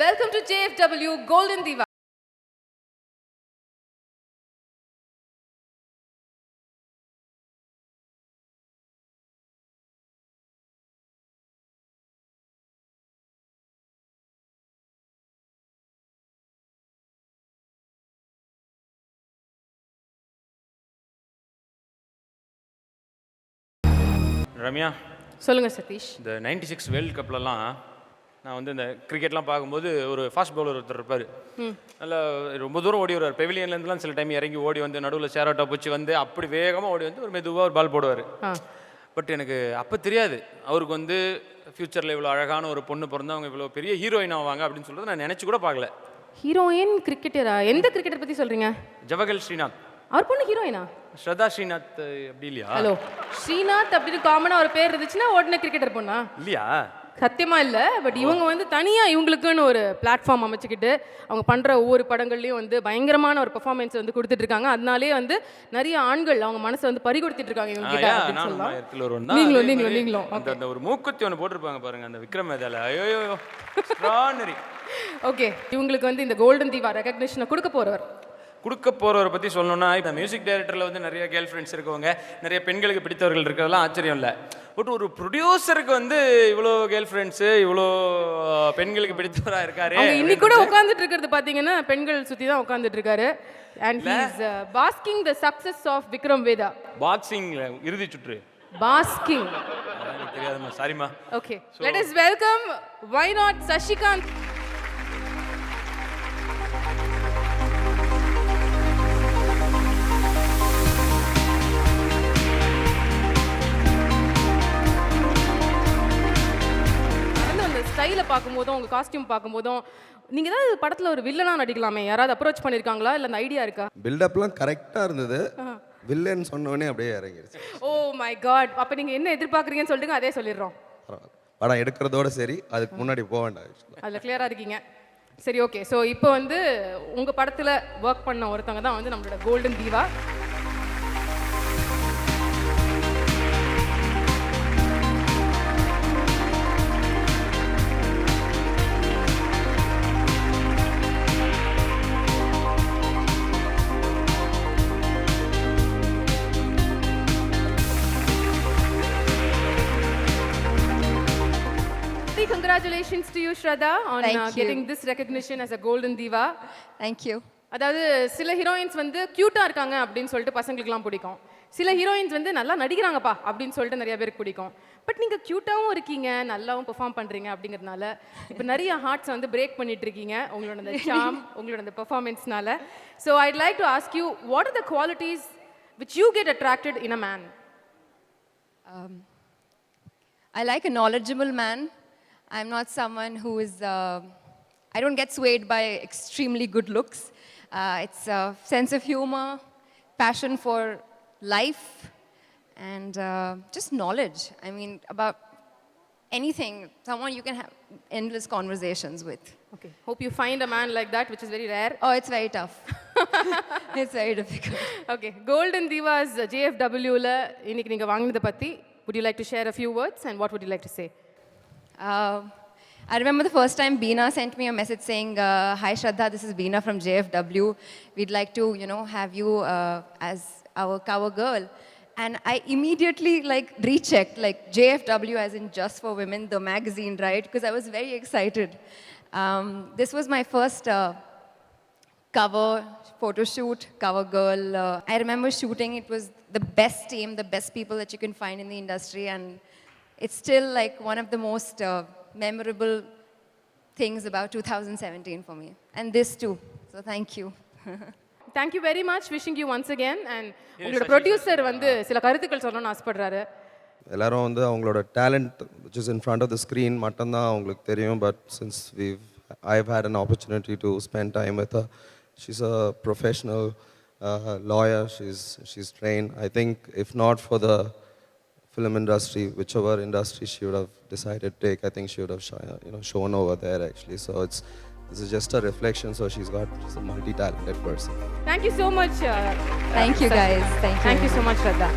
Welcome to JFW Golden Diva. Ramya, சொல்லுங்க சதீஷ். இந்த 96 world கப்லலாம் நான் வந்து இந்த கிரிக்கெட்லாம் பார்க்கும்போது ஒரு ஃபாஸ்ட் பவுலர் ஒருத்தர் இருப்பார். நல்லா ரொம்ப தூரம் ஓடி வருவார். பெவிலியன்லேருந்துலாம் சில டைம் இறங்கி ஓடி வந்து நடுவில் ஷேரோட்டா பூச்சி வந்து அப்படி வேகமாக ஓடி வந்து ஒரு மெதுவாக ஒரு பால் போடுவார். பட் எனக்கு அப்போ தெரியாது அவருக்கு வந்து ஃப்யூச்சரில் இவ்வளோ அழகான ஒரு பொண்ணு பிறந்து அவங்க இவ்வளோ பெரிய ஹீரோயின் ஆவாங்க அப்படின்னு சொல்லிட்டு நான் நினச்சி கூட பார்க்கல. ஹீரோயின் கிரிக்கெட்டரா? எந்த கிரிக்கெட்டர் பற்றி சொல்கிறீங்க? ஜவஹர் ஸ்ரீநாத். அவர் பொண்ணு ஹீரோயினா? ஸ்ரதா ஸ்ரீநாத் அப்படி இல்லையா? ஹலோ, ஸ்ரீநாத் அப்படின்னு காமனாக ஒரு பேர் இருந்துச்சுன்னா உடனே கிரிக்கெட்டர் பொண்ணா? இல்லையா? சத்தியமா இல்லை. பட் இவங்க வந்து தனியாக இவங்களுக்குன்னு ஒரு பிளாட்ஃபார்ம் அமைச்சுக்கிட்டு அவங்க பண்ணுற ஒவ்வொரு படங்கள்லையும் வந்து பயங்கரமான ஒரு பெர்ஃபார்மன்ஸ் வந்து கொடுத்துட்டு இருக்காங்க. அதனாலே வந்து நிறைய ஆண்கள் அவங்க மனசை வந்து பறி கொடுத்துட்டு இருக்காங்க இவங்க கிட்ட அப்படின்னு சொல்லலாம். நீங்களும் அந்த ஒரு மூக்குத்தி ஒன்று போட்டிருப்பாங்க பாருங்க, அந்த விக்ரம் வேதால. ஐயோ, ஓகே, இவங்களுக்கு வந்து இந்த கோல்டன் தீவா ரெகக்னிஷனை கொடுக்க போறவரை பற்றி சொல்லணும்னா, இந்த மியூசிக் டைரக்டரில் வந்து நிறைய கேர்ள் ஃப்ரெண்ட்ஸ் இருக்கவங்க, நிறைய பெண்களுக்கு பிடித்தவர்கள் இருக்கிறதெல்லாம் ஆச்சரியம் இல்லை. பட் ஒரு ப்ரொடியூசருக்கு வந்து இவ்வளோ கேர்ள் ஃப்ரெண்ட்ஸு, இவ்வளோ பெண்களுக்கு பிடித்தவராக இருக்காரு. இன்னைக்கு கூட உட்காந்துட்டு இருக்கிறது பார்த்தீங்கன்னா பெண்கள் சுற்றி தான் உட்காந்துட்டு இருக்காரு. And he is basking the success of Vikram Vedha. பாக்ஸிங்ல இறுதி சுற்று பாஸ்கிங் தெரியாதுமா, சாரிமா. Okay, let us welcome why not Sasikanth. ஸ்டைலை பார்க்கும்போதும் உங்கள் காஸ்டியூம் பார்க்கும்போதும் நீங்கள் ஏதாவது படத்தில் ஒரு வில்லனாக நடிக்கலாமே, யாராவது அப்ரோச் பண்ணியிருக்காங்களா? இல்லை அந்த ஐடியா இருக்கா? பில்டப்லாம் கரெக்டாக இருந்தது, வில்லன் சொன்னோடனே அப்படியே இறங்கிருச்சு. ஓ மை காட், அப்போ நீங்கள் என்ன எதிர்பார்க்குறீங்கன்னு சொல்லிட்டு அதே சொல்லிடுறோம். படம் எடுக்கிறதோட சரி, அதுக்கு முன்னாடி போக வேண்டாம். அதில் கிளியராக இருக்கீங்க. சரி, ஓகே. ஸோ இப்போ வந்து உங்கள் படத்தில் ஒர்க் பண்ண ஒருத்தவங்க தான் வந்து நம்மளோட golden Deeva. Congratulations to you, Shraddha, on getting this recognition as a golden diva. Thank you. அதாவது சில ஹீரோயின்ஸ் வந்து க்யூட்டாக இருக்காங்க அப்படின்னு சொல்லிட்டு பசங்களுக்குலாம் பிடிக்கும். சில ஹீரோயின்ஸ் வந்து நல்லா நடிக்கிறாங்கப்பா அப்படின்னு சொல்லிட்டு நிறைய பேருக்கு பிடிக்கும். பட் நீங்கள் க்யூட்டாகவும் இருக்கீங்க, நல்லாவும் பெர்ஃபார்ம் பண்ணுறீங்க அப்படிங்கிறதுனால இப்போ நிறைய ஹார்ட்ஸ் வந்து பிரேக் பண்ணிட்டு இருக்கீங்க உங்களோட அந்த சார்ம், உங்களோட அந்த பெர்ஃபார்மன்ஸ்னால. So I'd like to ask you, what are the qualities which you get attracted in a man? I like a knowledgeable man. I'm not someone who is, I don't get swayed by extremely good looks. It's a sense of humor, passion for life, and just knowledge. I mean, about anything, someone you can have endless conversations with. Okay, hope you find a man like that, which is very rare. Oh, it's very tough. It's very difficult. Okay, Golden Divas JFW la இன்னைக்கு நீங்க வாங்குனத பத்தி would you like to share a few words and what would you like to say? I remember the first time Beena sent me a message saying, "Hi Shraddha, this is Beena from JFW. We'd like to, have you as our cover girl." And I immediately rechecked, JFW as in Just for Women, the magazine, right? Because I was very excited. This was my first cover photo shoot, cover girl. I remember shooting. It was the best team, the best people that you can find in the industry, and it's still one of the most memorable things about 2017 for me, and this too. So thank you. Thank you very much. Wishing you once again. And உங்களோட producer வந்து சில கருத்துக்கள் சொல்லணும்னு ஆசைப்படுறாரு. எல்லாரும் வந்து அவங்களோட talent which is in front of the screen மட்டும்தான் அவங்களுக்கு தெரியும். But since I've had an opportunity to spend time with her, she's a professional lawyer. She's trained. I think if not for the film industry, whichever industry she would have decided to take, I think she would have shown over there actually. So this is just a reflection. So she's a multi-talented person. Thank you so much. Thank you guys. Thank you so much, Shraddha.